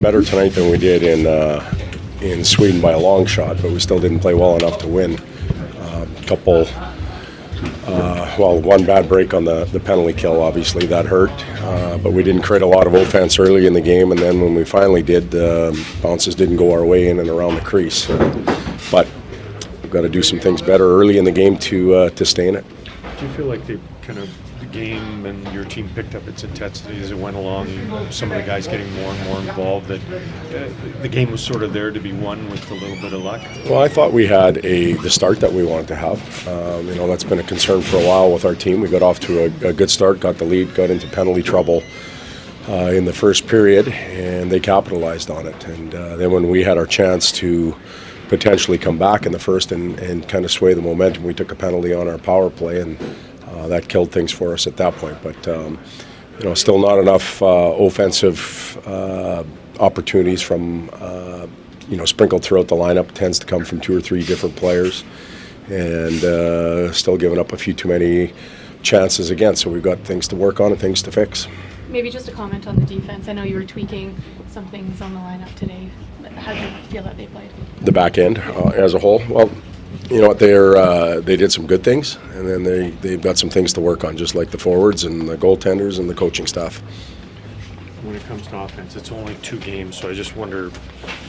Better tonight than we did in Sweden by a long shot, but we still didn't play well enough to win. One bad break on the penalty kill, obviously that hurt, but we didn't create a lot of offense early in the game, and then when we finally did, bounces didn't go our way in and around the crease. But we've got to do some things better early in the game to stay in it. Do you feel like the game and your team picked up its intensity as it went along? Some of the guys getting more and more involved. That the game was sort of there to be won with a little bit of luck. Well, I thought we had the start that we wanted to have. That's been a concern for a while with our team. We got off to a good start, got the lead, got into penalty trouble in the first period, and they capitalized on it. And then when we had our chance to potentially come back in the first and kind of sway the momentum, we took a penalty on our power play, and that killed things for us at that point. But still not enough offensive opportunities from sprinkled throughout the lineup. It tends to come from two or three different players, and still giving up a few too many chances again. So we've got things to work on and things to fix. Maybe just a comment on the defense. I know you were tweaking some things on the lineup today. How do you feel that they played? The back end as a whole? Well, you know what, they did some good things, and then they've got some things to work on, just like the forwards and the goaltenders and the coaching staff. When it comes to offense, it's only 2 games, so I just wonder,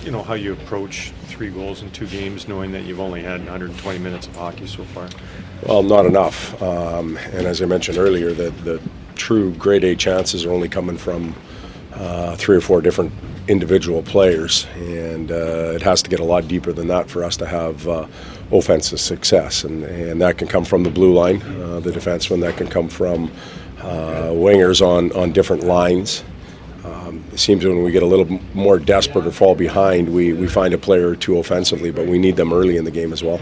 how you approach 3 goals in 2 games, knowing that you've only had 120 minutes of hockey so far. Well, not enough. And as I mentioned earlier, the true grade A chances are only coming from 3 or 4 different individual players, and it has to get a lot deeper than that for us to have offensive success, and that can come from the blue line, the defenseman, that can come from wingers on different lines. It seems when we get a little more desperate or fall behind, we find a player or two offensively, but we need them early in the game as well.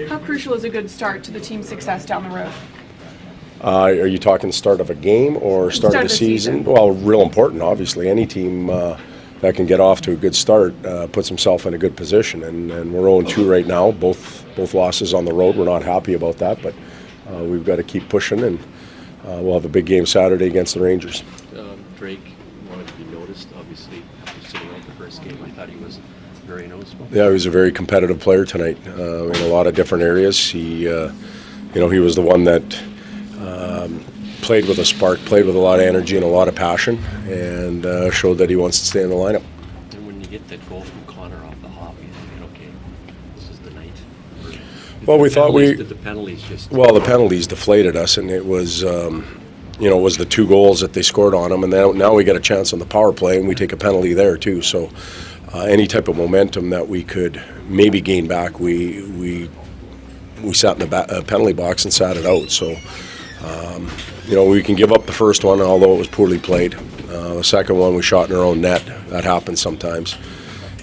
How crucial is a good start to the team's success down the road? Are you talking start of a game or start of the season? Well, real important, obviously. Any team that can get off to a good start puts himself in a good position, and we're 0-2 right now, both losses on the road. We're not happy about that, but we've got to keep pushing, and we'll have a big game Saturday against the Rangers. Drake wanted to be noticed, obviously, after sitting out the first game. I thought he was very noticeable. Yeah, he was a very competitive player tonight in a lot of different areas. He was the one that played with a spark, played with a lot of energy and a lot of passion, and showed that he wants to stay in the lineup. And when you get that goal from Connor off the hop, you think, okay, this is the night. Well, we thought Did the penalties just... Well, the penalties deflated us, and it was, was the 2 goals that they scored on them, and now we get a chance on the power play, and we take a penalty there too. So any type of momentum that we could maybe gain back, we sat in the penalty box and sat it out. So, we can give up the first one, although it was poorly played. The second one, we shot in our own net. That happens sometimes.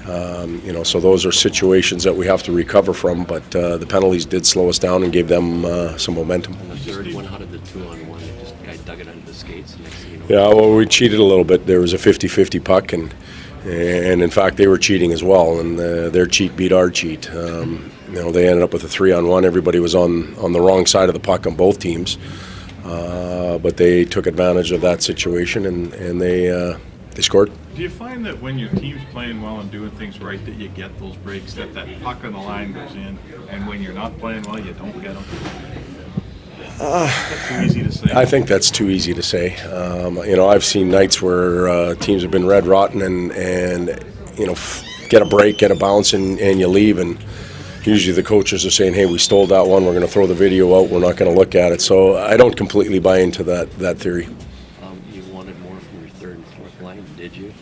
So those are situations that we have to recover from, but the penalties did slow us down and gave them some momentum. And the third one, how did the 2-on-1, just the guy dug it under the skates? And next thing you know, Yeah, well, we cheated a little bit. There was a 50-50 puck, and in fact, they were cheating as well, and their cheat beat our cheat. They ended up with a 3-on-1. Everybody was on the wrong side of the puck on both teams, but they took advantage of that situation, and they scored. Do you find that when your team's playing well and doing things right that you get those breaks, that puck on the line goes in, and when you're not playing well, you don't get them? That's too easy to say. I think that's too easy to say. I've seen nights where teams have been red rotten and get a break, get a bounce, and you leave, and usually the coaches are saying, hey, we stole that one, we're going to throw the video out, we're not going to look at it. So I don't completely buy into that theory. You wanted more from your third and fourth line, did you?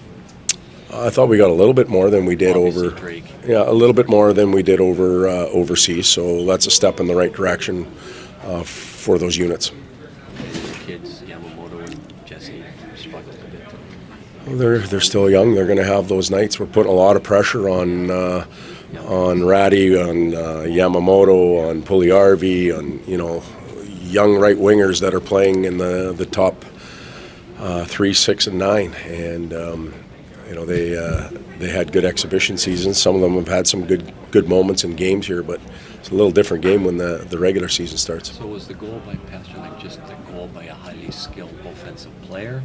I thought we got a little bit more than we did Obviously, Drake. a little bit more than we did overseas. So that's a step in the right direction for those units. The kids, Yamamoto and Jesse, struggled a bit. Well, they're still young. They're going to have those nights. We're putting a lot of pressure on Ratty, on Yamamoto, on Puljujarvi, on young right wingers that are playing in the top 3, 6, and 9, and they had good exhibition seasons. Some of them have had some good moments in games here, but it's a little different game when the regular season starts. So was the goal by Pasternak just a goal by a highly skilled offensive player?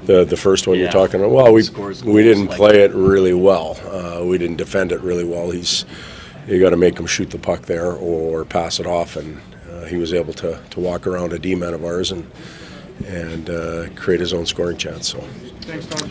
The first one you're Yeah. talking about? Well, Scores we goals didn't like play it really well. We didn't defend it really well. You got to make him shoot the puck there or pass it off, and he was able to walk around a D-man of ours and create his own scoring chance. So. Thanks, Tom.